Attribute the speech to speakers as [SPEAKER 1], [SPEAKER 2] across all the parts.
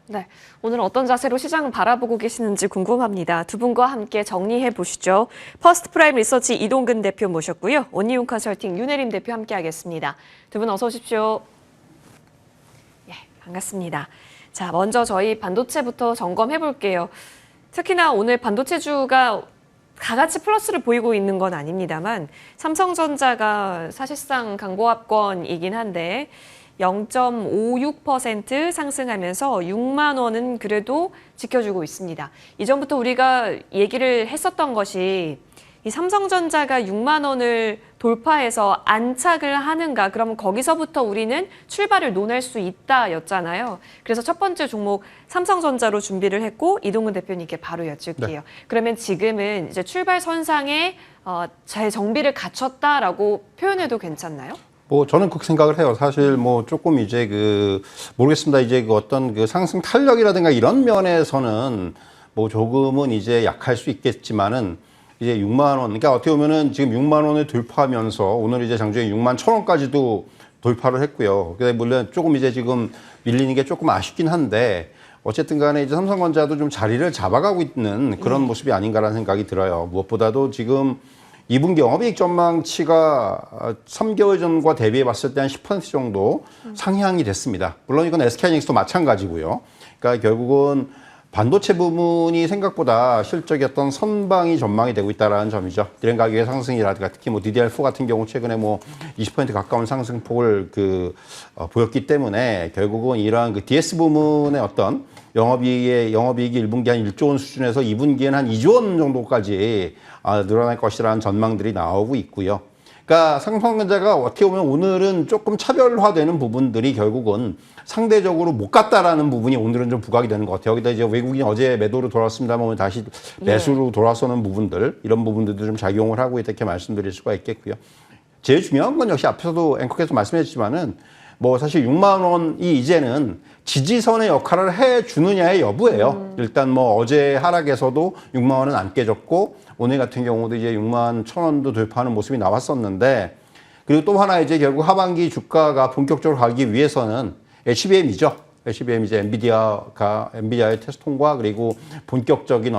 [SPEAKER 1] 네, 오늘 어떤 자세로 시장을 바라보고 계시는지 궁금합니다. 두 분과 함께 정리해 보시죠. 퍼스트 프라임 리서치 이동근 대표 모셨고요. 온니움 컨설팅 윤혜림 대표 함께 하겠습니다. 두 분 어서 오십시오. 예, 반갑습니다. 자, 먼저 저희 반도체부터 점검해 볼게요. 특히나 오늘 반도체주가 다 같이 플러스를 보이고 있는 건 아닙니다만 삼성전자가 사실상 강보합권이긴 한데 0.56% 상승하면서 6만 원은 그래도 지켜주고 있습니다. 이전부터 우리가 얘기를 했었던 것이 이 삼성전자가 6만 원을 돌파해서 안착을 하는가, 그러면 거기서부터 우리는 출발을 논할 수 있다였잖아요. 그래서 첫 번째 종목 삼성전자로 준비를 했고 이동근 대표님께 바로 여쭐게요. 네. 그러면 지금은 이제 출발 선상에 잘 정비를 갖췄다라고 표현해도 괜찮나요?
[SPEAKER 2] 뭐 저는 그렇게 생각을 해요. 사실 뭐 조금 이제 모르겠습니다. 이제 어떤 상승 탄력이라든가 이런 면에서는 뭐 조금은 이제 약할 수 있겠지만은 이제 6만 원, 그러니까 어떻게 보면은 지금 6만 원을 돌파하면서 오늘 이제 장중에 6만 1,000원까지도 돌파를 했고요. 근데 물론 조금 이제 지금 밀리는 게 조금 아쉽긴 한데 어쨌든 간에 이제 삼성전자도 좀 자리를 잡아가고 있는 그런 모습이 아닌가라는 생각이 들어요. 무엇보다도 지금 2분기 영업이익 전망치가 3개월 전과 대비해 봤을 때 한 10% 정도 상향이 됐습니다. 물론 이건 SK하이닉스도 마찬가지고요. 그러니까 결국은 반도체 부문이 생각보다 실적이 선방이 전망이 되고 있다는 점이죠. 디램 가격의 상승이라든가 특히 뭐 DDR4 같은 경우 최근에 뭐 20% 가까운 상승폭을 보였기 때문에 결국은 이러한 DS 부문의 어떤 영업이익이 1분기 한 1조 원 수준에서 2분기에는 한 2조 원 정도까지 늘어날 것이라는 전망들이 나오고 있고요. 그러니까 삼성전자가 어떻게 보면 오늘은 조금 차별화되는 부분들이 결국은 상대적으로 못 갔다라는 부분이 오늘은 좀 부각이 되는 것 같아요. 여기다 이제 외국인이 어제 매도로 돌아왔습니다만 오늘 다시 매수로 돌아서는 부분들, 이런 부분들도 좀 작용을 하고 있다 이렇게 말씀드릴 수가 있겠고요. 제일 중요한 건 역시 앞에서도 앵커께서 말씀해주셨지만은 뭐 사실 6만 원이 이제는 지지선의 역할을 해주느냐의 여부예요. 일단 뭐 어제 하락에서도 6만 원은 안 깨졌고 오늘 같은 경우도 이제 6만 1,000원도 돌파하는 모습이 나왔었는데, 그리고 또 하나 이제 결국 하반기 주가가 본격적으로 가기 위해서는 HBM이죠. HBM 이제 엔비디아의 테스트 통과, 그리고 본격적인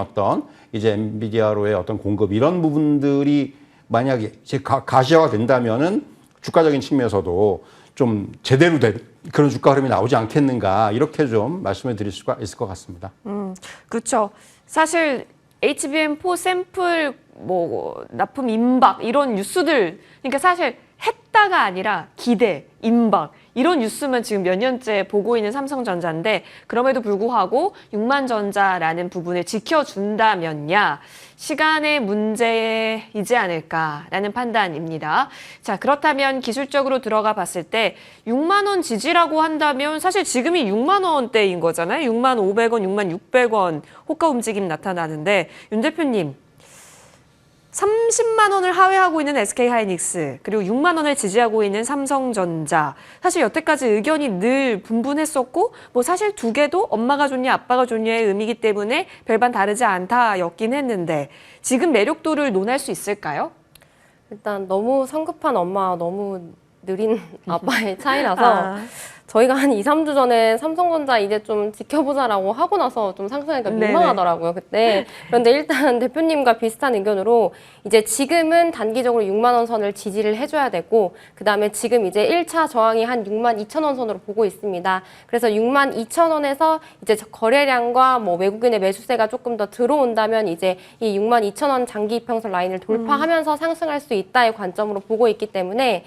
[SPEAKER 2] 이제 엔비디아로의 공급, 이런 부분들이 만약에 이제 가시화가 된다면은 주가적인 측면에서도 좀 제대로 된 그런 주가 흐름이 나오지 않겠는가, 이렇게 좀 말씀을 드릴 수가 있을 것 같습니다.
[SPEAKER 1] 그렇죠. 사실 HBM4 샘플 납품 임박 이런 뉴스들, 그러니까 사실 했다가 아니라 기대, 임박 이런 뉴스만 지금 몇 년째 보고 있는 삼성전자인데, 그럼에도 불구하고 6만 전자라는 부분을 지켜준다면야 시간의 문제이지 않을까라는 판단입니다. 자, 그렇다면 기술적으로 들어가 봤을 때 6만 원 지지라고 한다면 사실 지금이 6만 원대인 거잖아요. 6만 500원, 6만 600원 호가 움직임 나타나는데, 윤 대표님 30만 원을 하회하고 있는 SK하이닉스, 그리고 6만 원을 지지하고 있는 삼성전자. 사실 여태까지 의견이 늘 분분했었고, 뭐 사실 두 개도 엄마가 좋냐 아빠가 좋냐의 의미이기 때문에 별반 다르지 않다였긴 했는데, 지금 매력도를 논할 수 있을까요?
[SPEAKER 3] 일단 너무 성급한 엄마, 너무 느린 아빠의 차이라서 저희가 한 2, 3주 전에 삼성전자 이제 좀 지켜보자라고 하고 나서 좀 상승하니까 민망하더라고요, 그때. 그런데 일단 대표님과 비슷한 의견으로 이제 지금은 단기적으로 6만 원 선을 지지를 해줘야 되고, 그 다음에 지금 이제 1차 저항이 한 6만 2천 원 선으로 보고 있습니다. 그래서 6만 2천 원에서 이제 거래량과 뭐 외국인의 매수세가 조금 더 들어온다면 이제 이 6만 2천 원 장기 이평선 라인을 돌파하면서 상승할 수 있다의 관점으로 보고 있기 때문에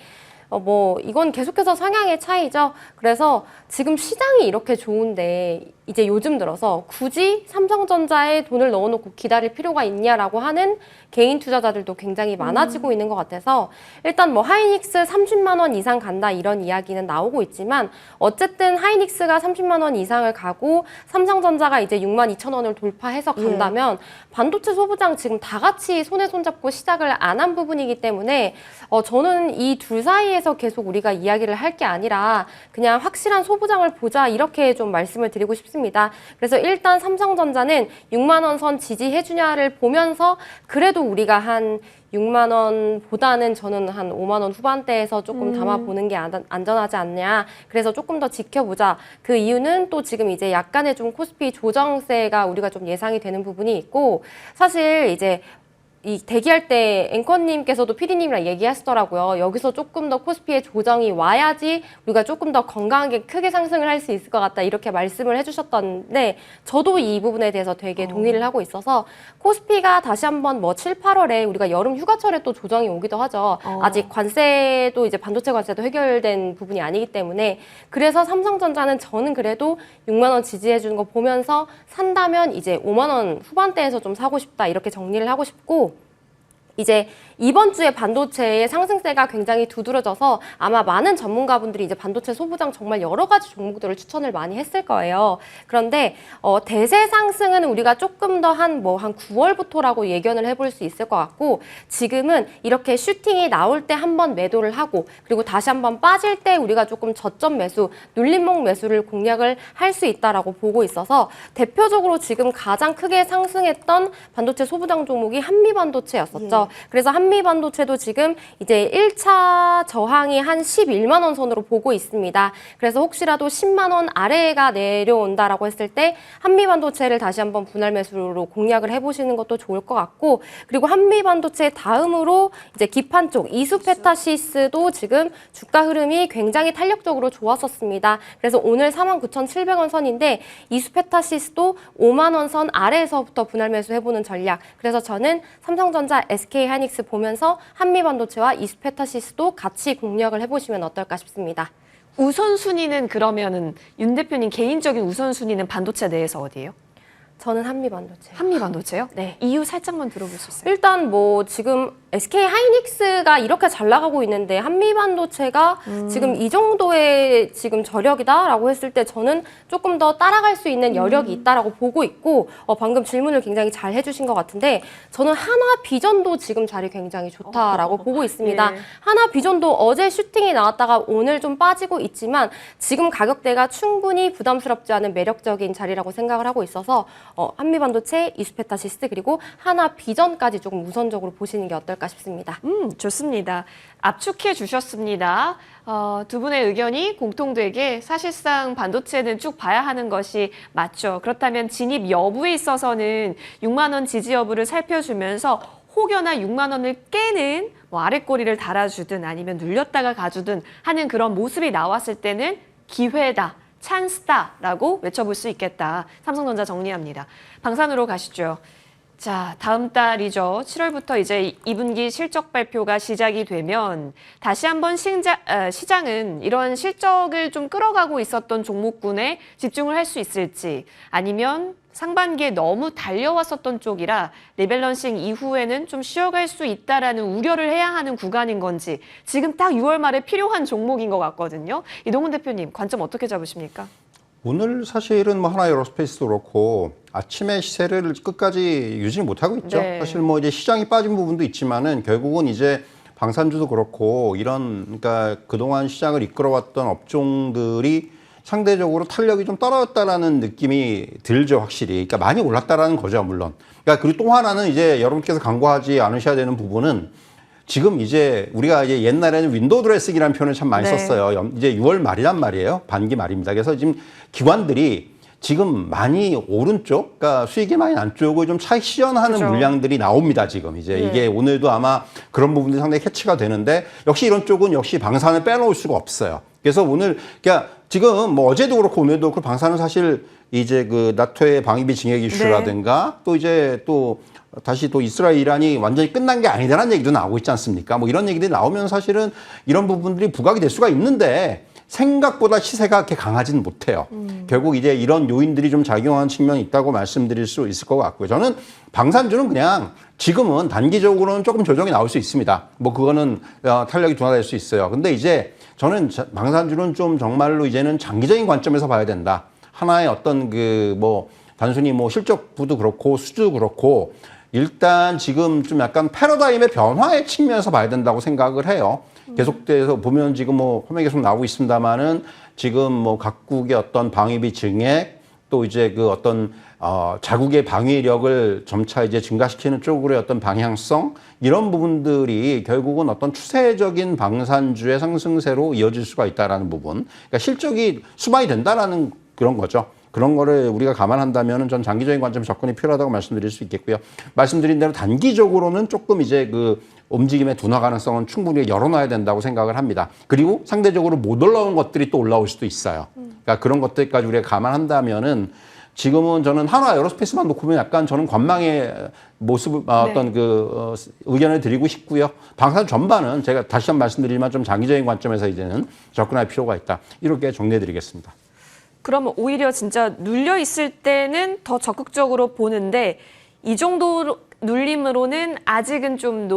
[SPEAKER 3] 이건 계속해서 성향의 차이죠. 그래서 지금 시장이 이렇게 좋은데 이제 요즘 들어서 굳이 삼성전자에 돈을 넣어놓고 기다릴 필요가 있냐라고 하는 개인 투자자들도 굉장히 많아지고 있는 것 같아서, 일단 하이닉스 30만 원 이상 간다 이런 이야기는 나오고 있지만, 어쨌든 하이닉스가 30만 원 이상을 가고 삼성전자가 이제 6만 2천 원을 돌파해서 간다면 반도체 소부장 지금 다 같이 손에 손잡고 시작을 안 한 부분이기 때문에 저는 이 둘 사이의 상위에서 계속 우리가 이야기를 할 게 아니라 그냥 확실한 소부장을 보자 이렇게 좀 말씀을 드리고 싶습니다. 그래서 일단 삼성전자는 6만 원 선 지지해주냐를 보면서 그래도 우리가 한 6만 원보다는 저는 한 5만 원 후반대에서 조금 담아보는 게 안전하지 않냐. 그래서 조금 더 지켜보자. 그 이유는 또 지금 이제 약간의 좀 코스피 조정세가 우리가 좀 예상이 되는 부분이 있고, 사실 이제 이 대기할 때 앵커님께서도 PD님이랑 얘기하시더라고요. 여기서 조금 더 코스피의 조정이 와야지 우리가 조금 더 건강하게 크게 상승을 할 수 있을 것 같다 이렇게 말씀을 해주셨던데, 저도 이 부분에 대해서 되게 동의를 하고 있어서 코스피가 다시 한번 뭐 7, 8월에 우리가 여름 휴가철에 또 조정이 오기도 하죠. 아직 관세도 이제 반도체 관세도 해결된 부분이 아니기 때문에, 그래서 삼성전자는 저는 그래도 6만 원 지지해 주는 거 보면서 산다면 이제 5만 원 후반대에서 좀 사고 싶다 이렇게 정리를 하고 싶고, 이제 이번 주에 반도체의 상승세가 굉장히 두드러져서 아마 많은 전문가분들이 이제 반도체 소부장 정말 여러 가지 종목들을 추천을 많이 했을 거예요. 그런데 대세 상승은 우리가 조금 더 한 9월부터라고 예견을 해볼 수 있을 것 같고, 지금은 이렇게 슈팅이 나올 때 한번 매도를 하고, 그리고 다시 한번 빠질 때 우리가 조금 저점 매수, 눌림목 매수를 공략을 할 수 있다라고 보고 있어서, 대표적으로 지금 가장 크게 상승했던 반도체 소부장 종목이 한미반도체였었죠. 그래서 한미반도체도 지금 이제 1차 저항이 한 11만 원 선으로 보고 있습니다. 그래서 혹시라도 10만 원 아래가 내려온다라고 했을 때 한미반도체를 다시 한번 분할 매수로 공략을 해보시는 것도 좋을 것 같고, 그리고 한미반도체 다음으로 이제 기판 쪽 이수페타시스도 지금 주가 흐름이 굉장히 탄력적으로 좋았었습니다. 그래서 오늘 49,700원 선인데 이수페타시스도 5만 원 선 아래에서부터 분할 매수 해보는 전략. 그래서 저는 삼성전자, SK하이닉스 보면서 한미반도체와 이수페타시스도 같이 공략을 해보시면 어떨까 싶습니다.
[SPEAKER 1] 우선순위는 그러면은 윤 대표님 개인적인 우선순위는 반도체 내에서 어디예요?
[SPEAKER 3] 저는 한미반도체.
[SPEAKER 1] 한미반도체요?
[SPEAKER 3] 네.
[SPEAKER 1] 이유 살짝만 들어볼 수 있어요?
[SPEAKER 3] 일단 뭐 지금 SK하이닉스가 이렇게 잘 나가고 있는데 한미반도체가 지금 이 정도의 지금 저력이다라고 했을 때 저는 조금 더 따라갈 수 있는 여력이 있다라고 보고 있고, 방금 질문을 굉장히 잘 해주신 것 같은데, 저는 하나비전도 지금 자리 굉장히 좋다라고 보고 있습니다.
[SPEAKER 1] 예.
[SPEAKER 3] 하나비전도 어제 슈팅이 나왔다가 오늘 좀 빠지고 있지만 지금 가격대가 충분히 부담스럽지 않은 매력적인 자리라고 생각을 하고 있어서 한미반도체, 이수페타시스 그리고 하나비전까지 조금 우선적으로 보시는 게 어떨까 싶습니다.
[SPEAKER 1] 좋습니다. 압축해 주셨습니다. 두 분의 의견이 공통되게 사실상 반도체는 쭉 봐야 하는 것이 맞죠. 그렇다면 진입 여부에 있어서는 6만 원 지지 여부를 살펴주면서 혹여나 6만 원을 깨는 아랫꼬리를 달아주든 아니면 눌렸다가 가주든 하는 그런 모습이 나왔을 때는 기회다, 찬스다라고 외쳐볼 수 있겠다. 삼성전자 정리합니다. 방산으로 가시죠. 자, 다음 달이죠. 7월부터 이제 2분기 실적 발표가 시작이 되면 다시 한번 시장은 이런 실적을 좀 끌어가고 있었던 종목군에 집중을 할 수 있을지, 아니면 상반기에 너무 달려왔었던 쪽이라 리밸런싱 이후에는 좀 쉬어갈 수 있다라는 우려를 해야 하는 구간인 건지, 지금 딱 6월 말에 필요한 종목인 것 같거든요. 이동훈 대표님, 관점 어떻게 잡으십니까?
[SPEAKER 2] 오늘 사실은 뭐 하나에어로스페이스도 그렇고 아침에 시세를 끝까지 유지 못하고 있죠.
[SPEAKER 1] 네.
[SPEAKER 2] 사실 뭐 이제 시장이 빠진 부분도 있지만은 결국은 이제 방산주도 그렇고 이런, 그러니까 그동안 시장을 이끌어왔던 업종들이 상대적으로 탄력이 좀 떨어졌다라는 느낌이 들죠, 확실히. 그러니까 많이 올랐다라는 거죠, 물론. 그러니까 그리고 또 하나는 이제 여러분께서 간과하지 않으셔야 되는 부분은, 지금 이제 우리가 이제 옛날에는 윈도우 드레싱이라는 표현을 참 많이
[SPEAKER 1] 네.
[SPEAKER 2] 썼어요. 이제 6월 말이란 말이에요. 반기 말입니다. 그래서 지금 기관들이 지금 많이 오른쪽, 그러니까 수익이 많이 안쪽을 좀 차익 실현하는
[SPEAKER 1] 그죠.
[SPEAKER 2] 물량들이 나옵니다. 지금 이제 이게 오늘도 아마 그런 부분들이 상당히 캐치가 되는데, 역시 이런 쪽은 역시 방산을 빼놓을 수가 없어요. 그래서 오늘, 그러니까 지금 뭐 어제도 그렇고 오늘도 그렇고 방산은 사실 이제 그 나토의 방위비 증액 이슈라든가 또 이제 또 다시 또 이스라엘 이란이 완전히 끝난 게 아니다라는 얘기도 나오고 있지 않습니까? 뭐 이런 얘기들이 나오면 사실은 이런 부분들이 부각이 될 수가 있는데, 생각보다 시세가 그렇게 강하지는 못해요. 결국 이제 이런 요인들이 좀 작용하는 측면이 있다고 말씀드릴 수 있을 것 같고요. 저는 방산주는 그냥 지금은 단기적으로는 조금 조정이 나올 수 있습니다. 뭐 그거는 탄력이 둔화될 수 있어요. 근데 이제 저는 방산주는 좀 정말로 이제는 장기적인 관점에서 봐야 된다. 하나의 어떤 그 뭐 단순히 뭐 실적부도 그렇고 수주도 그렇고 일단 지금 좀 약간 패러다임의 변화의 측면에서 봐야 된다고 생각을 해요. 계속돼서 보면 지금 뭐 화면에 계속 나오고 있습니다만은 지금 뭐 각국의 어떤 방위비 증액 또 이제 그 어떤 자국의 방위력을 점차 이제 증가시키는 쪽으로의 어떤 방향성 이런 부분들이 결국은 어떤 추세적인 방산주의 상승세로 이어질 수가 있다라는 부분. 그러니까 실적이 수반이 된다라는 그런 거죠. 그런 거를 우리가 감안한다면은 전 장기적인 관점에서 접근이 필요하다고 말씀드릴 수 있겠고요. 말씀드린 대로 단기적으로는 조금 이제 그 움직임의 둔화 가능성은 충분히 열어놔야 된다고 생각을 합니다. 그리고 상대적으로 못 올라온 것들이 또 올라올 수도 있어요. 그러니까 그런 것들까지 우리가 감안한다면은 지금은 저는 한화 에어로스페이스만 놓고 보면 약간 저는 관망의 모습, 어떤 그 의견을 드리고 싶고요. 방산 전반은 제가 다시 한번 말씀드리지만 좀 장기적인 관점에서 이제는 접근할 필요가 있다. 이렇게 정리해 드리겠습니다.
[SPEAKER 1] 그러면 오히려 진짜 눌려 있을 때는 더 적극적으로 보는데 이 정도 눌림으로는 아직은 좀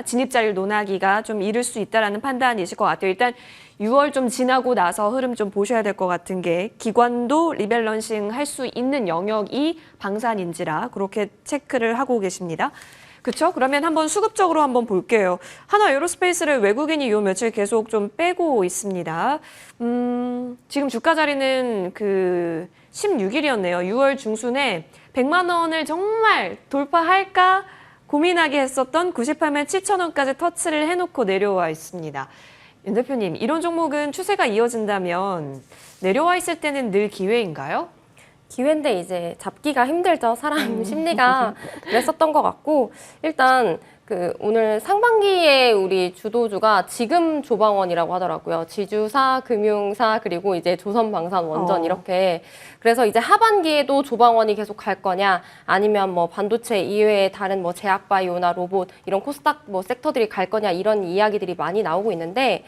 [SPEAKER 1] 진입자를 논하기가 좀 이를 수 있다라는 판단이실 것 같아요. 일단 6월 좀 지나고 나서 흐름 좀 보셔야 될 것 같은 게 기관도 리밸런싱 할 수 있는 영역이 방산인지라 그렇게 체크를 하고 계십니다. 그렇죠? 그러면 한번 수급적으로 한번 볼게요. 한화 에어로스페이스를 외국인이 요 며칠 계속 좀 빼고 있습니다. 지금 주가 자리는 그 16일이었네요. 6월 중순에 100만 원을 정말 돌파할까 고민하게 했었던 98만 7천 원까지 터치를 해놓고 내려와 있습니다. 윤 대표님, 이런 종목은 추세가 이어진다면 내려와 있을 때는 늘 기회인가요?
[SPEAKER 3] 기회인데 이제 잡기가 힘들죠. 사람 심리가 그랬었던 것 같고 일단 그 오늘 상반기에 우리 주도주가 지금 조방원이라고 하더라고요. 지주사, 금융사 그리고 이제 조선방산 원전 이렇게 그래서 이제 하반기에도 조방원이 계속 갈 거냐 아니면 뭐 반도체 이외에 다른 뭐 제약바이오나 로봇 이런 코스닥 뭐 섹터들이 갈 거냐 이런 이야기들이 많이 나오고 있는데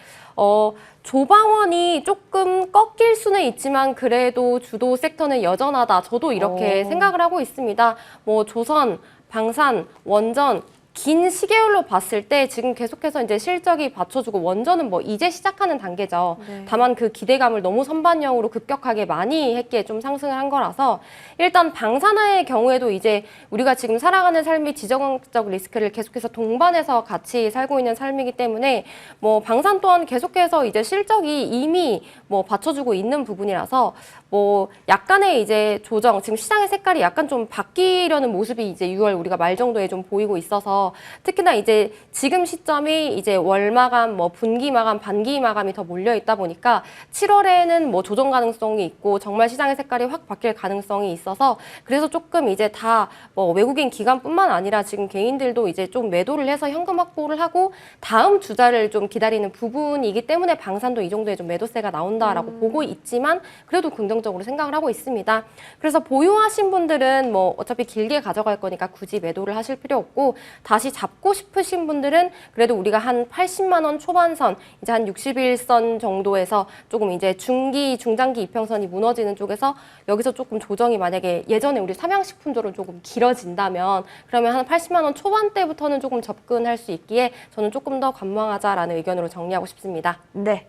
[SPEAKER 3] 조방원이 조금 꺾일 수는 있지만 그래도 주도 섹터는 여전하다. 저도 이렇게 생각을 하고 있습니다. 뭐 조선, 방산, 원전 긴 시계열로 봤을 때 지금 계속해서 이제 실적이 받쳐주고 원전은 뭐 이제 시작하는 단계죠.
[SPEAKER 1] 네.
[SPEAKER 3] 다만 그 기대감을 너무 선반영으로 급격하게 많이 했기에 좀 상승을 한 거라서 일단 방산화의 경우에도 이제 우리가 지금 살아가는 삶이 지정학적 리스크를 계속해서 동반해서 같이 살고 있는 삶이기 때문에 뭐 방산 또한 계속해서 이제 실적이 이미 뭐 받쳐주고 있는 부분이라서 뭐 약간의 이제 조정, 지금 시장의 색깔이 약간 좀 바뀌려는 모습이 이제 6월 우리가 말 정도에 좀 보이고 있어서 특히나 이제 지금 시점이 이제 월 마감, 뭐 분기 마감, 반기 마감이 더 몰려 있다 보니까 7월에는 뭐 조정 가능성이 있고 정말 시장의 색깔이 확 바뀔 가능성이 있어서 그래서 조금 이제 다 뭐 외국인 기관뿐만 아니라 지금 개인들도 이제 좀 매도를 해서 현금 확보를 하고 다음 주자를 좀 기다리는 부분이기 때문에 방산도 이 정도의 좀 매도세가 나온다라고 보고 있지만 그래도 긍정적으로 생각을 하고 있습니다. 그래서 보유하신 분들은 뭐 어차피 길게 가져갈 거니까 굳이 매도를 하실 필요 없고 다시 잡고 싶으신 분들은 그래도 우리가 한 80만 원 초반선, 이제 한 60일선 정도에서 조금 이제 중장기 이평선이 무너지는 쪽에서 여기서 조금 조정이 만약에 예전에 우리 삼양식품조로 조금 길어진다면 그러면 한 80만 원 초반대부터는 조금 접근할 수 있기에 저는 조금 더 관망하자라는 의견으로 정리하고 싶습니다.
[SPEAKER 1] 네.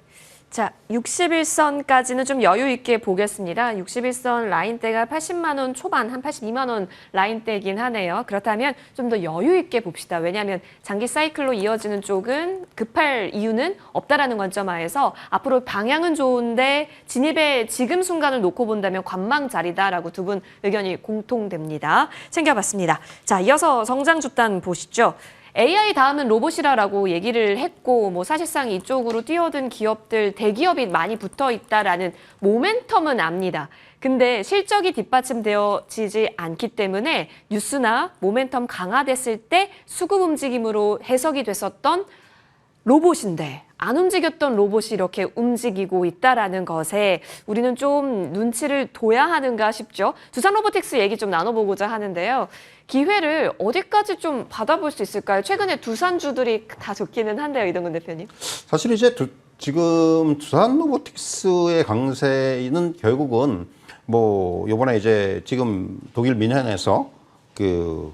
[SPEAKER 1] 자, 61선까지는 좀 여유 있게 보겠습니다. 61선 라인대가 80만 원 초반, 한 82만 원 라인대긴 하네요. 그렇다면 좀 더 여유 있게 봅시다. 왜냐하면 장기 사이클로 이어지는 쪽은 급할 이유는 없다라는 관점하에서 앞으로 방향은 좋은데 진입의 지금 순간을 놓고 본다면 관망 자리다라고 두 분 의견이 공통됩니다. 챙겨봤습니다. 자, 이어서 성장 주단 보시죠. AI 다음은 로봇이라고 얘기를 했고 뭐 사실상 이쪽으로 뛰어든 기업들, 대기업이 많이 붙어 있다라는 모멘텀은 압니다. 근데 실적이 뒷받침되어지지 않기 때문에 뉴스나 모멘텀 강화됐을 때 수급 움직임으로 해석이 됐었던 로봇인데 안 움직였던 로봇이 이렇게 움직이고 있다라는 것에 우리는 좀 눈치를 둬야 하는가 싶죠. 두산 로보틱스 얘기 좀 나눠보고자 하는데요. 기회를 어디까지 좀 받아볼 수 있을까요? 최근에 두산주들이 다 좋기는 한데요, 이동근 대표님.
[SPEAKER 2] 사실 이제 지금 두산 로보틱스의 강세는 결국은 뭐 요번에 이제 지금 독일 민헨에서 그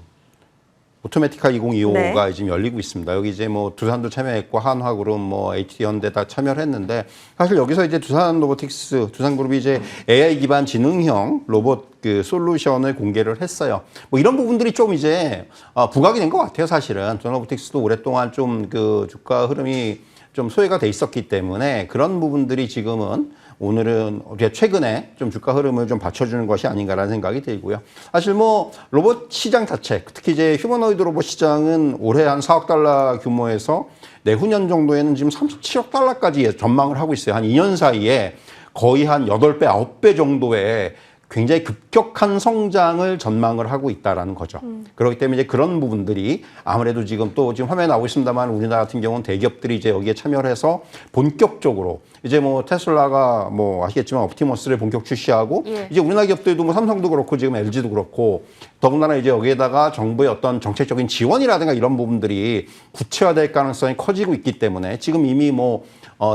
[SPEAKER 2] 오토매티카 2025가
[SPEAKER 1] 네.
[SPEAKER 2] 지금 열리고 있습니다. 여기 이제 뭐 두산도 참여했고 한화그룹, 뭐 HD현대 다 참여를 했는데 사실 여기서 이제 두산 로보틱스, 두산그룹이 이제 AI 기반 지능형 로봇 그 솔루션을 공개를 했어요. 뭐 이런 부분들이 좀 이제 부각이 된 것 같아요. 사실은 두산 로보틱스도 오랫동안 좀 그 주가 흐름이 좀 소외가 돼 있었기 때문에 그런 부분들이 지금은 오늘은 우리가 최근에 좀 주가 흐름을 좀 받쳐주는 것이 아닌가라는 생각이 들고요. 사실 뭐 로봇 시장 자체, 특히 이제 휴머노이드 로봇 시장은 올해 한 4억 달러 규모에서 내후년 정도에는 지금 37억 달러까지 전망을 하고 있어요. 한 2년 사이에 거의 한 8배, 9배 정도의 굉장히 급격한 성장을 전망을 하고 있다라는 거죠. 그렇기 때문에 이제 그런 부분들이 아무래도 지금 또 지금 화면에 나오고 있습니다만 우리나라 같은 경우는 대기업들이 이제 여기에 참여를 해서 본격적으로 이제 뭐 테슬라가 뭐 아시겠지만 옵티머스를 본격 출시하고
[SPEAKER 1] 예.
[SPEAKER 2] 이제 우리나라 기업들도 뭐 삼성도 그렇고 지금 LG도 그렇고 더군다나 이제 여기에다가 정부의 어떤 정책적인 지원이라든가 이런 부분들이 구체화될 가능성이 커지고 있기 때문에 지금 이미 뭐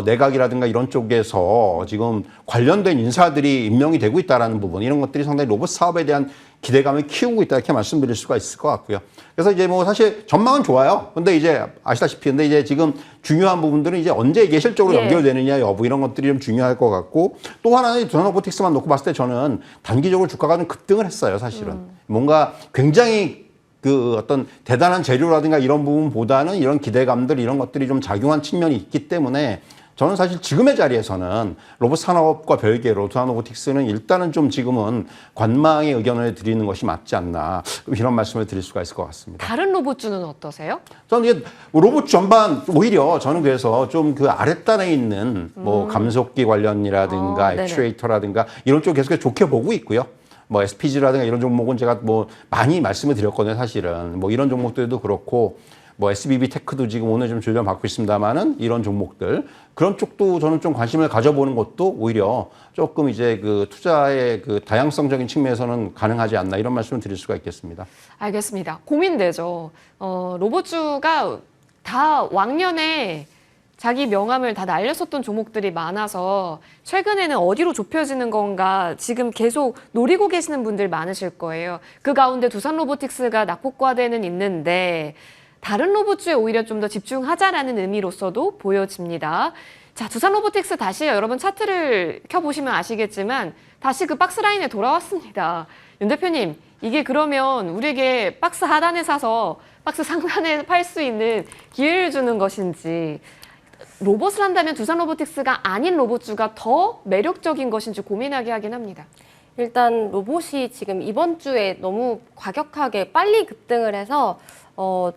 [SPEAKER 2] 내각이라든가 이런 쪽에서 지금 관련된 인사들이 임명이 되고 있다라는 부분 이런 것들이 상당히 로봇 사업에 대한 기대감을 키우고 있다 이렇게 말씀드릴 수가 있을 것 같고요. 그래서 이제 뭐 사실 전망은 좋아요. 근데 이제 아시다시피 근데 이제 지금 중요한 부분들은 이제 언제 이게 실적으로
[SPEAKER 1] 예.
[SPEAKER 2] 연결되느냐 여부 이런 것들이 좀 중요할 것 같고 또 하나는 두산 로보틱스만 놓고 봤을 때 저는 단기적으로 주가가 좀 급등을 했어요. 사실은 뭔가 굉장히 그 어떤 대단한 재료라든가 이런 부분보다는 이런 기대감들 이런 것들이 좀 작용한 측면이 있기 때문에 저는 사실 지금의 자리에서는 로봇 산업과 별개로 두산 로보틱스는 일단은 좀 지금은 관망의 의견을 드리는 것이 맞지 않나 이런 말씀을 드릴 수가 있을 것 같습니다.
[SPEAKER 1] 다른 로봇주는 어떠세요?
[SPEAKER 2] 저는 이제 로봇 전반 오히려 저는 그래서 좀 그 아랫단에 있는 뭐 감속기 관련이라든가
[SPEAKER 1] 네네.
[SPEAKER 2] 액추에이터라든가 이런 쪽 계속 좋게 보고 있고요. 뭐 SPG라든가 이런 종목은 제가 뭐 많이 말씀을 드렸거든요. 사실은 뭐 이런 종목들도 그렇고 뭐 SBB 테크도 지금 오늘 좀 조정 받고 있습니다만은 이런 종목들 그런 쪽도 저는 좀 관심을 가져보는 것도 오히려 조금 이제 그 투자의 그 다양성적인 측면에서는 가능하지 않나 이런 말씀을 드릴 수가 있겠습니다.
[SPEAKER 1] 알겠습니다. 고민되죠. 로봇주가 다 왕년에 자기 명함을 다 날렸었던 종목들이 많아서 최근에는 어디로 좁혀지는 건가 지금 계속 노리고 계시는 분들 많으실 거예요. 그 가운데 두산 로보틱스가 낙폭과대는 있는데 다른 로봇주에 오히려 좀 더 집중하자라는 의미로서도 보여집니다. 자, 두산 로보틱스 다시 여러분 차트를 켜보시면 아시겠지만 다시 그 박스 라인에 돌아왔습니다. 윤 대표님, 이게 그러면 우리에게 박스 하단에 사서 박스 상단에 팔 수 있는 기회를 주는 것인지 로봇을 한다면 두산 로보틱스가 아닌 로봇주가 더 매력적인 것인지 고민하게 하긴 합니다.
[SPEAKER 3] 일단 로봇이 지금 이번 주에 너무 과격하게 빨리 급등을 해서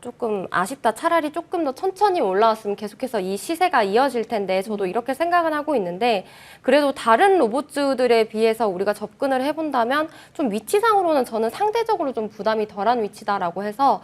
[SPEAKER 3] 조금 아쉽다. 차라리 조금 더 천천히 올라왔으면 계속해서 이 시세가 이어질 텐데 저도 이렇게 생각은 하고 있는데 그래도 다른 로봇주들에 비해서 우리가 접근을 해본다면 좀 위치상으로는 저는 상대적으로 좀 부담이 덜한 위치다라고 해서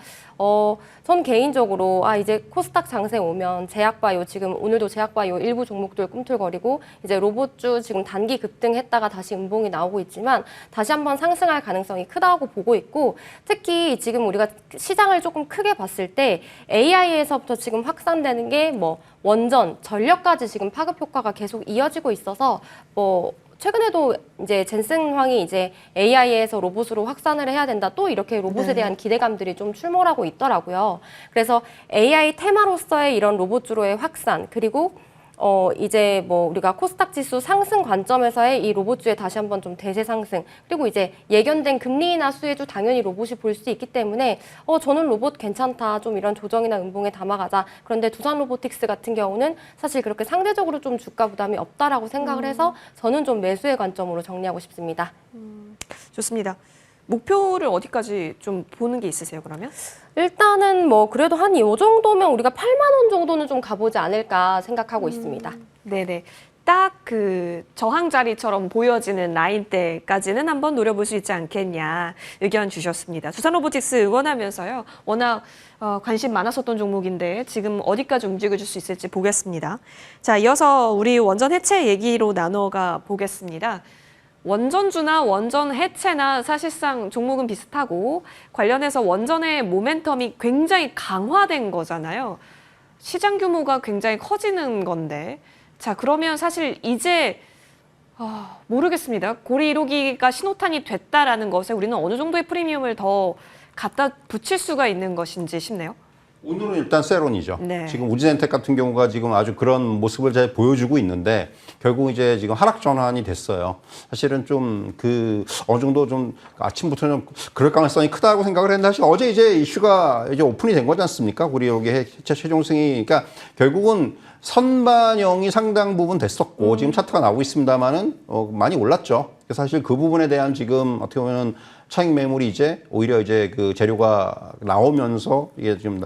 [SPEAKER 3] 전 개인적으로 이제 코스닥 장세 오면 제약바이오 지금 오늘도 제약바이오 일부 종목들 꿈틀거리고 이제 로봇주 지금 단기 급등했다가 다시 음봉이 나오고 있지만 다시 한번 상승할 가능성이 크다고 보고 있고 특히 지금 우리가 시장을 조금 크게 봤을 때 AI에서부터 지금 확산되는 게 뭐 원전, 전력까지 지금 파급 효과가 계속 이어지고 있어서 뭐 최근에도 이제 젠슨 황이 이제 AI에서 로봇으로 확산을 해야 된다. 또 이렇게 로봇에 대한 기대감들이 좀 출몰하고 있더라고요. 그래서 AI 테마로서의 이런 로봇주로의 확산 그리고 이제 뭐 우리가 코스닥 지수 상승 관점에서의 이 로봇주의 다시 한번 좀 대세 상승 그리고 이제 예견된 금리 인하 수혜주 당연히 로봇이 볼 수 있기 때문에 저는 로봇 괜찮다 좀 이런 조정이나 음봉에 담아가자. 그런데 두산 로보틱스 같은 경우는 사실 그렇게 상대적으로 좀 주가 부담이 없다라고 생각을 해서 저는 좀 매수의 관점으로 정리하고 싶습니다.
[SPEAKER 1] 좋습니다. 목표를 어디까지 좀 보는 게 있으세요, 그러면?
[SPEAKER 3] 일단은 뭐 그래도 한 이 정도면 우리가 8만 원 정도는 좀 가보지 않을까 생각하고 있습니다.
[SPEAKER 1] 네네. 딱 그 저항 자리처럼 보여지는 라인대까지는 한번 노려볼 수 있지 않겠냐 의견 주셨습니다. 두산 로보틱스 응원하면서요. 워낙 관심 많았었던 종목인데 지금 어디까지 움직여줄 수 있을지 보겠습니다. 자, 이어서 우리 원전 해체 얘기로 나눠가 보겠습니다. 원전주나 원전 해체나 사실상 종목은 비슷하고 관련해서 원전의 모멘텀이 굉장히 강화된 거잖아요. 시장 규모가 굉장히 커지는 건데 자 그러면 사실 이제 모르겠습니다. 고리 1호기가 신호탄이 됐다라는 것에 우리는 어느 정도의 프리미엄을 더 갖다 붙일 수가 있는 것인지 싶네요.
[SPEAKER 2] 오늘은 일단 세론이죠.
[SPEAKER 1] 네.
[SPEAKER 2] 지금 우진엔텍 같은 경우가 지금 아주 그런 모습을 잘 보여주고 있는데 결국 이제 지금 하락 전환이 됐어요. 사실은 좀 어느 정도 좀 아침부터 좀 그럴 가능성이 크다고 생각을 했는데 사실 어제 이제 이슈가 이제 오픈이 된 거지 않습니까? 우리 여기 해체 최종 승인. 그러니까 결국은 선반영이 상당 부분 됐었고 지금 차트가 나오고 있습니다만은 많이 올랐죠. 그래서 사실 그 부분에 대한 지금 어떻게 보면은 차익 매물이 이제 오히려 이제 그 재료가 나오면서 이게 좀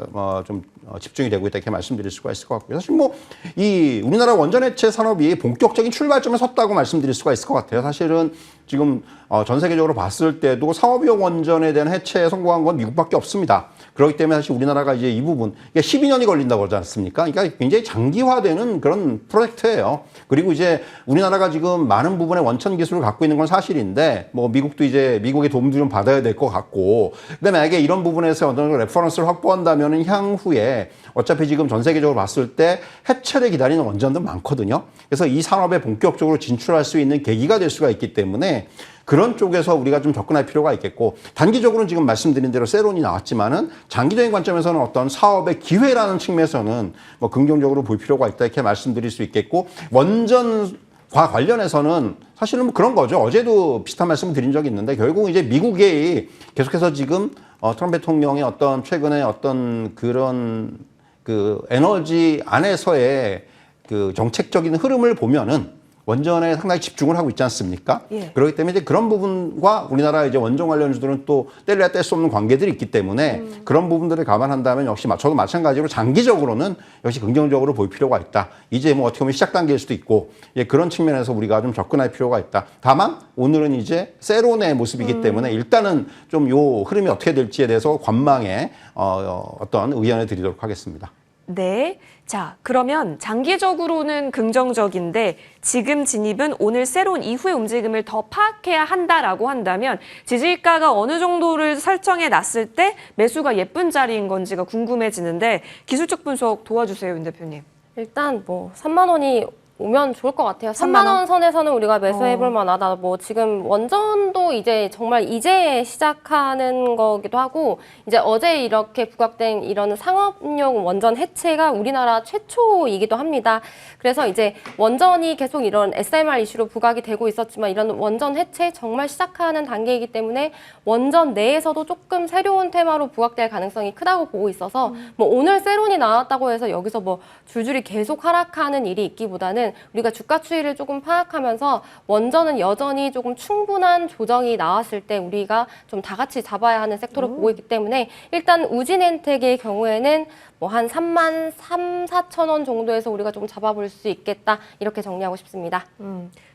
[SPEAKER 2] 집중이 되고 있다 이렇게 말씀드릴 수가 있을 것 같고요. 사실 뭐 이 우리나라 원전 해체 산업이 본격적인 출발점에 섰다고 말씀드릴 수가 있을 것 같아요. 사실은 지금 전 세계적으로 봤을 때도 상업용 원전에 대한 해체에 성공한 건 미국밖에 없습니다. 그렇기 때문에 사실 우리나라가 이제 이 부분, 이게 12년이 걸린다고 그러지 않습니까? 그러니까 굉장히 장기화되는 그런 프로젝트예요. 그리고 이제 우리나라가 지금 많은 부분의 원천 기술을 갖고 있는 건 사실인데, 뭐 미국도 이제 미국의 도움도 좀 받아야 될 것 같고, 그다음에 만약에 이런 부분에서 어떤 레퍼런스를 확보한다면은 향후에 어차피 지금 전 세계적으로 봤을 때 해체를 기다리는 원전들 많거든요. 그래서 이 산업에 본격적으로 진출할 수 있는 계기가 될 수가 있기 때문에 그런 쪽에서 우리가 좀 접근할 필요가 있겠고, 단기적으로는 지금 말씀드린 대로 세론이 나왔지만은 장기적인 관점에서는 어떤 사업의 기회라는 측면에서는 뭐 긍정적으로 볼 필요가 있다 이렇게 말씀드릴 수 있겠고, 원전과 관련해서는 사실은 뭐 그런 거죠. 어제도 비슷한 말씀을 드린 적이 있는데 결국 이제 미국이 계속해서 지금 트럼프 대통령의 어떤 최근에 어떤 그런 그 에너지 안에서의 그 정책적인 흐름을 보면은 원전에 상당히 집중을 하고 있지 않습니까?
[SPEAKER 1] 예.
[SPEAKER 2] 그렇기 때문에 이제 그런 부분과 우리나라 이제 원전 관련주들은 또 뗄래야 뗄 수 없는 관계들이 있기 때문에 그런 부분들을 감안한다면 역시 저도 마찬가지로 장기적으로는 역시 긍정적으로 볼 필요가 있다. 이제 뭐 어떻게 보면 시작 단계일 수도 있고 예, 그런 측면에서 우리가 좀 접근할 필요가 있다. 다만 오늘은 이제 세론의 모습이기 때문에 일단은 좀 요 흐름이 어떻게 될지에 대해서 관망에 어떤 의견을 드리도록 하겠습니다.
[SPEAKER 1] 네. 자, 그러면 장기적으로는 긍정적인데 지금 진입은 오늘 세론 이후의 움직임을 더 파악해야 한다라고 한다면 지지가가 어느 정도를 설정해 놨을 때 매수가 예쁜 자리인 건지가 궁금해지는데 기술적 분석 도와주세요, 윤 대표님.
[SPEAKER 3] 일단 뭐 3만 원이 오면 좋을 것 같아요. 3만 원 선에서는 우리가 매수해볼 만하다. 뭐 지금 원전도 이제 정말 이제 시작하는 거기도 하고 이제 어제 이렇게 부각된 이런 상업용 원전 해체가 우리나라 최초이기도 합니다. 그래서 이제 원전이 계속 이런 SMR 이슈로 부각이 되고 있었지만 이런 원전 해체 정말 시작하는 단계이기 때문에 원전 내에서도 조금 새로운 테마로 부각될 가능성이 크다고 보고 있어서 뭐 오늘 세론이 나왔다고 해서 여기서 뭐 줄줄이 계속 하락하는 일이 있기보다는 우리가 주가 추이를 조금 파악하면서 원전은 여전히 조금 충분한 조정이 나왔을 때 우리가 좀 다 같이 잡아야 하는 섹터로 보고 있기 때문에 일단 우진엔텍의 경우에는 뭐 한 3만 3, 4천 원 정도에서 우리가 좀 잡아볼 수 있겠다 이렇게 정리하고 싶습니다.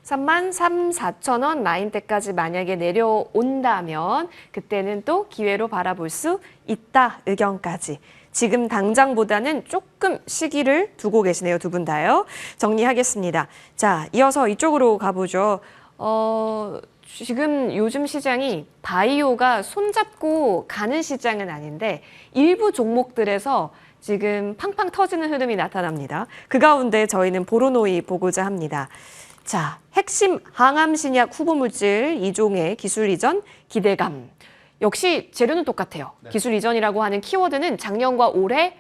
[SPEAKER 1] 3만 3, 4천 원 라인대까지 만약에 내려온다면 그때는 또 기회로 바라볼 수 있다 의견까지. 지금 당장보다는 조금 시기를 두고 계시네요, 두 분 다요. 정리하겠습니다. 자, 이어서 이쪽으로 가보죠. 지금 요즘 시장이 바이오가 손잡고 가는 시장은 아닌데 일부 종목들에서 지금 팡팡 터지는 흐름이 나타납니다. 그 가운데 저희는 보로노이 보고자 합니다. 자, 핵심 항암 신약 후보 물질 2종의 기술 이전 기대감. 역시 재료는 똑같아요.
[SPEAKER 2] 네.
[SPEAKER 1] 기술 이전이라고 하는 키워드는 작년과 올해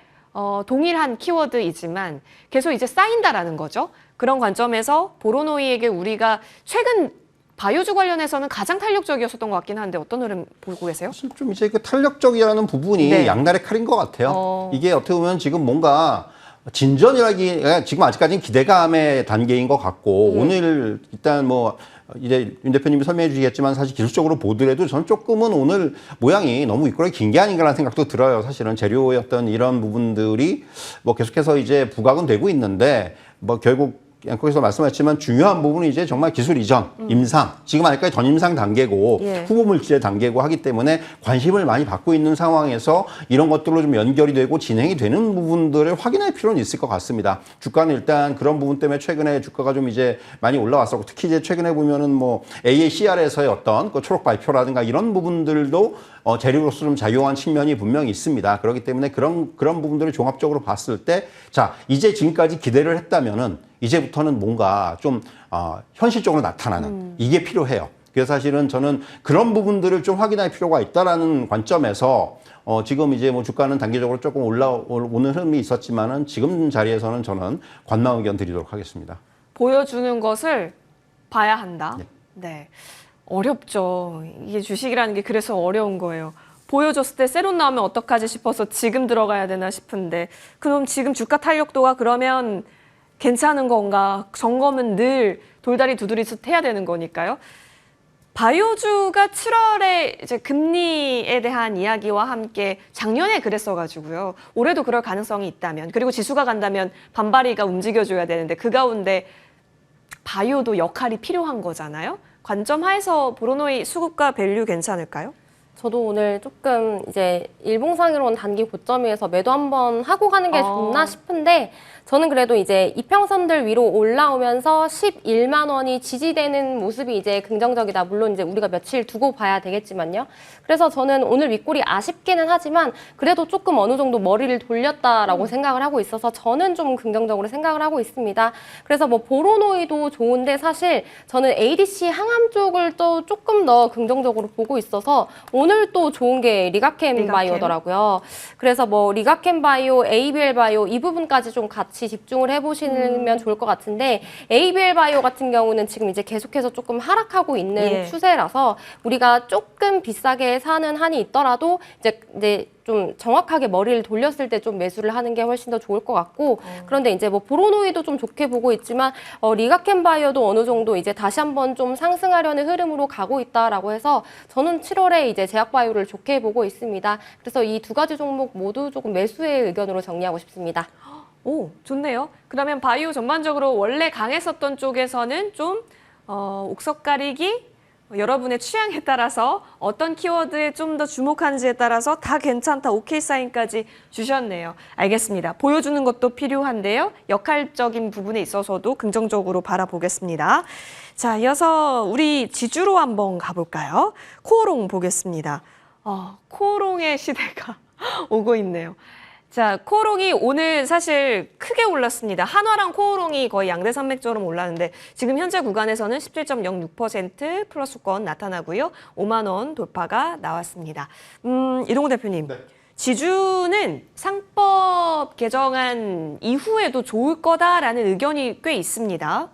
[SPEAKER 1] 동일한 키워드이지만 계속 이제 쌓인다라는 거죠. 그런 관점에서 보로노이에게 우리가 최근 바이오주 관련해서는 가장 탄력적이었었던 것 같긴 한데 어떤 흐름 보고 계세요?
[SPEAKER 2] 사실 좀 이제 그 탄력적이라는 부분이
[SPEAKER 1] 네.
[SPEAKER 2] 양날의 칼인 것 같아요. 이게 어떻게 보면 지금 뭔가 진전이라기 지금 아직까지는 기대감의 단계인 것 같고 오늘 일단 뭐 이제 윤 대표님이 설명해 주시겠지만 사실 기술적으로 보더라도 저는 조금은 오늘 모양이 너무 윗꼬리 긴 게 아닌가라는 생각도 들어요. 사실은 재료의 어떤 이런 부분들이 뭐 계속해서 이제 부각은 되고 있는데 뭐 결국 거기서 말씀하셨지만 중요한 부분은 이제 정말 기술 이전, 임상, 지금 아직까지 전임상 단계고
[SPEAKER 1] 예.
[SPEAKER 2] 후보 물질의 단계고 하기 때문에 관심을 많이 받고 있는 상황에서 이런 것들로 좀 연결이 되고 진행이 되는 부분들을 확인할 필요는 있을 것 같습니다. 주가는 일단 그런 부분 때문에 최근에 주가가 좀 이제 많이 올라왔었고 특히 이제 최근에 보면은 뭐 AACR에서의 어떤 그 초록 발표라든가 이런 부분들도 재료로서 좀 작용한 측면이 분명히 있습니다. 그렇기 때문에 그런 부분들을 종합적으로 봤을 때 자, 이제 지금까지 기대를 했다면은 이제부터는 뭔가 좀 현실적으로 나타나는 이게 필요해요. 그래서 사실은 저는 그런 부분들을 좀 확인할 필요가 있다라는 관점에서 지금 이제 뭐 주가는 단기적으로 조금 올라오는 흐름이 있었지만은 지금 자리에서는 저는 관망 의견 드리도록 하겠습니다.
[SPEAKER 1] 보여주는 것을 봐야 한다.
[SPEAKER 2] 네.
[SPEAKER 1] 네. 어렵죠. 이게 주식이라는 게 그래서 어려운 거예요. 보여줬을 때 세론 나오면 어떡하지 싶어서 지금 들어가야 되나 싶은데 그럼 지금 주가 탄력도가 그러면 괜찮은 건가? 점검은 늘 돌다리 두드리듯 해야 되는 거니까요. 바이오주가 7월에 이제 금리에 대한 이야기와 함께 작년에 그랬어가지고요. 올해도 그럴 가능성이 있다면 그리고 지수가 간다면 반발이가 움직여줘야 되는데 그 가운데 바이오도 역할이 필요한 거잖아요. 관점 하에서 보로노이 수급과 밸류 괜찮을까요?
[SPEAKER 3] 저도 오늘 조금 이제 일봉상으로는 단기 고점에서 매도 한번 하고 가는 게 좋나 싶은데 저는 그래도 이제 이평선들 위로 올라오면서 11만 원이 지지되는 모습이 이제 긍정적이다. 물론 이제 우리가 며칠 두고 봐야 되겠지만요. 그래서 저는 오늘 윗골이 아쉽기는 하지만 그래도 조금 어느 정도 머리를 돌렸다라고 생각을 하고 있어서 저는 좀 긍정적으로 생각을 하고 있습니다. 그래서 뭐 보로노이도 좋은데 사실 저는 ADC 항암 쪽을 또 조금 더 긍정적으로 보고 있어서 오늘 또 좋은 게 리가캠 바이오더라고요. 그래서 뭐 리가캠 바이오, ABL 바이오 이 부분까지 좀 같이 집중을 해보시면 좋을 것 같은데 ABL 바이오 같은 경우는 지금 이제 계속해서 조금 하락하고 있는 추세라서 우리가 조금 비싸게 사는 한이 있더라도 이제 좀 정확하게 머리를 돌렸을 때 좀 매수를 하는 게 훨씬 더 좋을 것 같고 그런데 이제 뭐 보로노이도 좀 좋게 보고 있지만 리가캠 바이오도 어느 정도 이제 다시 한번 좀 상승하려는 흐름으로 가고 있다라고 해서 저는 7월에 이제 제약 바이오를 좋게 보고 있습니다. 그래서 이 두 가지 종목 모두 조금 매수의 의견으로 정리하고 싶습니다.
[SPEAKER 1] 오, 좋네요. 그러면 바이오 전반적으로 원래 강했었던 쪽에서는 좀 옥석 가리기 여러분의 취향에 따라서 어떤 키워드에 좀 더 주목하는지에 따라서 다 괜찮다, 오케이 사인까지 주셨네요. 알겠습니다. 보여주는 것도 필요한데요. 역할적인 부분에 있어서도 긍정적으로 바라보겠습니다. 자, 이어서 우리 지주로 한번 가볼까요? 코오롱 보겠습니다. 코오롱의 시대가 오고 있네요. 자, 코오롱이 오늘 사실 크게 올랐습니다. 한화랑 코오롱이 거의 양대 산맥처럼 올랐는데 지금 현재 구간에서는 17.06% 플러스권 나타나고요. 5만 원 돌파가 나왔습니다. 이동훈 대표님,
[SPEAKER 2] 네.
[SPEAKER 1] 지주는 상법 개정안 이후에도 좋을 거다라는 의견이 꽤 있습니다.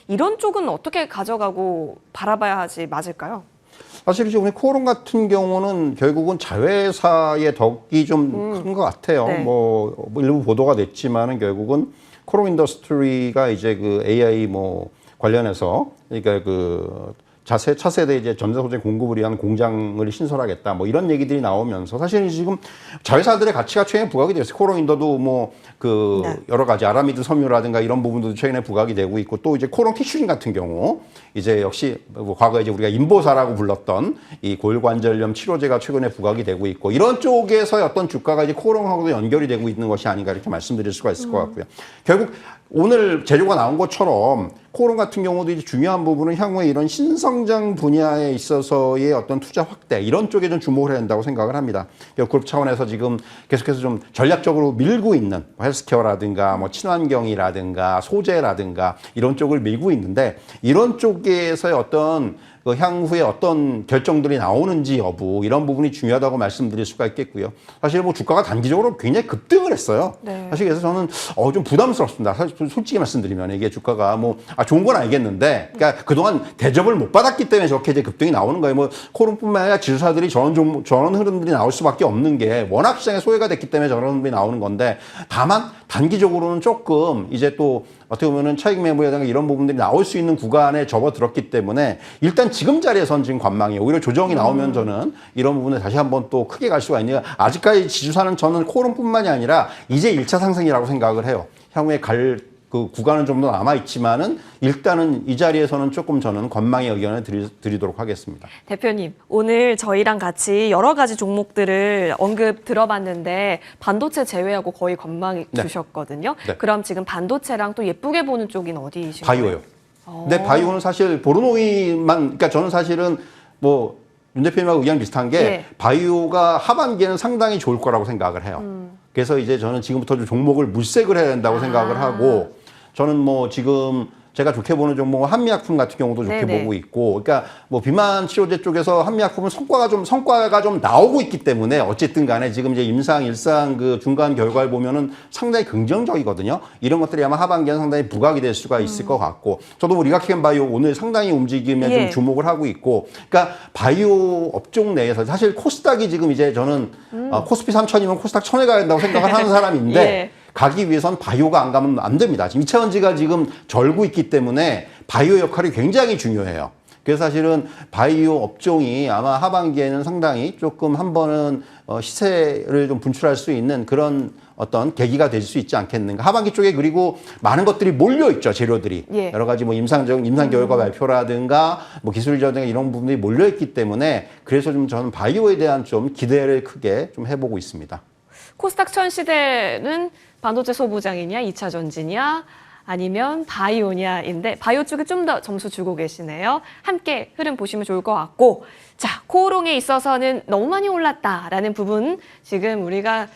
[SPEAKER 1] 이런 쪽은 어떻게 가져가고 바라봐야 하지 맞을까요?
[SPEAKER 2] 사실 지금 코오롱 같은 경우는 결국은 자회사의 덕이 좀 큰 것 같아요.
[SPEAKER 1] 네.
[SPEAKER 2] 뭐 일부 보도가 됐지만은 결국은 코오롱 인더스트리가 이제 그 AI 뭐 관련해서 그러니까 그 차세대 이제 전자소재 공급을 위한 공장을 신설하겠다 뭐 이런 얘기들이 나오면서 사실 지금 자회사들의 가치가 최근에 부각이 됐어요. 코오롱 인더도 뭐 그 여러 가지 아라미드 섬유라든가 이런 부분도 최근에 부각이 되고 있고 또 이제 코오롱 티슈린 같은 경우 이제 역시 뭐 과거에 이제 우리가 인보사라고 불렀던 이 골관절염 치료제가 최근에 부각이 되고 있고 이런 쪽에서의 어떤 주가가 이제 코오롱하고도 연결이 되고 있는 것이 아닌가 이렇게 말씀드릴 수가 있을 것 같고요. 결국 오늘 재료가 나온 것처럼 코오롱 같은 경우도 이제 중요한 부분은 향후에 이런 신성장 분야에 있어서의 어떤 투자 확대 이런 쪽에 좀 주목을 해야 된다고 생각을 합니다. 그룹 차원에서 지금 계속해서 좀 전략적으로 밀고 있는 헬스케어라든가 뭐 친환경이라든가 소재라든가 이런 쪽을 밀고 있는데 이런 쪽에서의 어떤 그 향후에 어떤 결정들이 나오는지 여부 이런 부분이 중요하다고 말씀드릴 수가 있겠고요. 사실 뭐 주가가 단기적으로 굉장히 급등을 했어요.
[SPEAKER 1] 네.
[SPEAKER 2] 사실 그래서 저는 좀 부담스럽습니다. 사실 솔직히 말씀드리면 이게 주가가 뭐 좋은 건 알겠는데, 그러니까 그동안 대접을 못 받았기 때문에 저렇게 이제 급등이 나오는 거예요. 뭐 코론뿐만 아니라 지수사들이 저런 흐름들이 나올 수밖에 없는 게 워낙 시장에 소외가 됐기 때문에 저런 흐름이 나오는 건데, 다만 단기적으로는 조금 이제 또 어떻게 보면은 차익 매물이라든가 이런 부분들이 나올 수 있는 구간에 접어들었기 때문에 일단 지금 자리에선 지금 관망이에요. 오히려 조정이 나오면 저는 이런 부분에 다시 한번 또 크게 갈 수가 있네요. 아직까지 지주사는 저는 코론뿐만이 아니라 이제 1차 상승이라고 생각을 해요. 향후에 갈 그 구간은 좀 더 남아있지만은 일단은 이 자리에서는 조금 저는 관망의 의견을 드리도록 하겠습니다.
[SPEAKER 1] 대표님, 오늘 저희랑 같이 여러 가지 종목들을 언급 들어봤는데 반도체 제외하고 거의 관망
[SPEAKER 2] 네.
[SPEAKER 1] 주셨거든요.
[SPEAKER 2] 네.
[SPEAKER 1] 그럼 지금 반도체랑 또 예쁘게 보는 쪽인 어디이신가요?
[SPEAKER 2] 바이오요. 근데 바이오는 사실 보로노이만, 그러니까 저는 사실은 뭐 윤 대표님하고 의견 비슷한 게
[SPEAKER 1] 예.
[SPEAKER 2] 바이오가 하반기에는 상당히 좋을 거라고 생각을 해요. 그래서 이제 저는 지금부터 좀 종목을 물색을 해야 된다고 생각을 하고 저는 뭐 지금 제가 좋게 보는 종목은 한미약품 같은 경우도 좋게
[SPEAKER 1] 네네.
[SPEAKER 2] 보고 있고, 그러니까 뭐 비만 치료제 쪽에서 한미약품은 성과가 좀 나오고 있기 때문에 어쨌든 간에 지금 이제 임상, 일상 그 중간 결과를 보면은 상당히 긍정적이거든요. 이런 것들이 아마 하반기에는 상당히 부각이 될 수가 있을 것 같고, 저도 우리 리가켄바이오 오늘 상당히 움직임에
[SPEAKER 1] 예.
[SPEAKER 2] 좀 주목을 하고 있고, 그러니까 바이오 업종 내에서 사실 코스닥이 지금 이제 저는 코스피 3000이면 코스닥 1000에 가야 된다고 생각을 하는 사람인데
[SPEAKER 1] 예.
[SPEAKER 2] 가기 위해선 바이오가 안 가면 안 됩니다. 지금 2차전지가 지금 절고 있기 때문에 바이오 역할이 굉장히 중요해요. 그래서 사실은 바이오 업종이 아마 하반기에는 상당히 조금 한 번은 시세를 좀 분출할 수 있는 그런 어떤 계기가 될 수 있지 않겠는가. 하반기 쪽에 그리고 많은 것들이 몰려 있죠, 재료들이.
[SPEAKER 1] 예.
[SPEAKER 2] 여러 가지 뭐 임상 결과 발표라든가 뭐 기술이라든가 이런 부분들이 몰려 있기 때문에 그래서 좀 저는 바이오에 대한 좀 기대를 크게 좀 해보고 있습니다.
[SPEAKER 1] 코스닥 1000 시대는 반도체 소부장이냐, 2차 전지냐, 아니면 바이오냐인데 바이오 쪽에 좀 더 점수 주고 계시네요. 함께 흐름 보시면 좋을 것 같고, 자, 코오롱에 있어서는 너무 많이 올랐다라는 부분 지금 우리가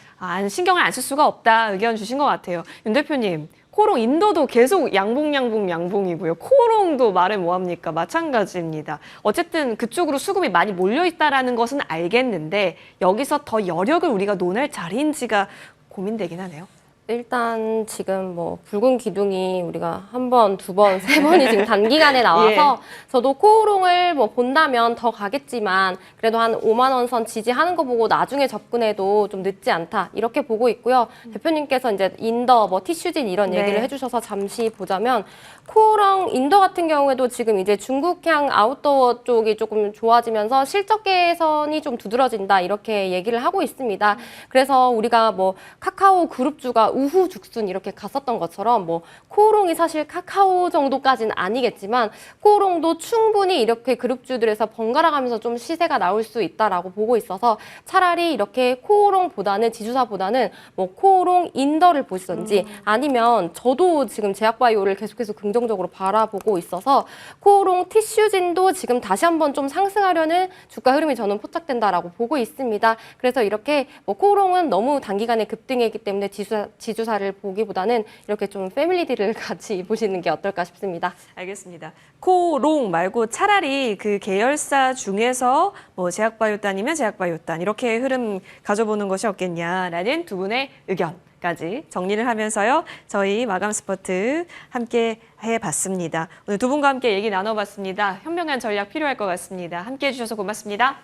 [SPEAKER 1] 신경을 안 쓸 수가 없다 의견 주신 것 같아요. 윤 대표님, 코오롱 인도도 계속 양봉이고요. 코오롱도 말해 뭐합니까? 마찬가지입니다. 어쨌든 그쪽으로 수급이 많이 몰려 있다라는 것은 알겠는데 여기서 더 여력을 우리가 논할 자리인지가 고민되긴 하네요.
[SPEAKER 3] 일단 지금 뭐 붉은 기둥이 우리가 한 번, 두 번, 세 번이 지금 단기간에 나와서 저도 코오롱을 뭐 본다면 더 가겠지만 그래도 한 5만 원 선 지지하는 거 보고 나중에 접근해도 좀 늦지 않다 이렇게 보고 있고요. 대표님께서 이제 인더, 뭐 티슈진 이런 얘기를
[SPEAKER 1] 네.
[SPEAKER 3] 해주셔서 잠시 보자면 코오롱 인더 같은 경우에도 지금 이제 중국향 아웃도어 쪽이 조금 좋아지면서 실적 개선이 좀 두드러진다 이렇게 얘기를 하고 있습니다. 그래서 우리가 뭐 카카오 그룹주가 우후 죽순 이렇게 갔었던 것처럼 뭐 코오롱이 사실 카카오 정도까지는 아니겠지만 코오롱도 충분히 이렇게 그룹주들에서 번갈아 가면서 좀 시세가 나올 수 있다라고 보고 있어서 차라리 이렇게 코오롱보다는 지주사보다는 뭐 코오롱 인더를 보시던지 아니면 저도 지금 제약바이오를 계속해서 긍정적으로 바라보고 있어서 코오롱 티슈진도 지금 다시 한번 좀 상승하려는 주가 흐름이 저는 포착된다라고 보고 있습니다. 그래서 이렇게 뭐 코오롱은 너무 단기간에 급등했기 때문에 지주사를 보기보다는 이렇게 좀 패밀리들을 같이 보시는 게 어떨까 싶습니다.
[SPEAKER 1] 알겠습니다. 코롱 말고 차라리 그 계열사 중에서 뭐 제약바이오단이면 제약바이오단 이렇게 흐름 가져보는 것이 없겠냐라는 두 분의 의견까지 정리를 하면서요. 저희 마감 스퍼트 함께 해봤습니다. 오늘 두 분과 함께 얘기 나눠봤습니다. 현명한 전략 필요할 것 같습니다. 함께 해주셔서 고맙습니다.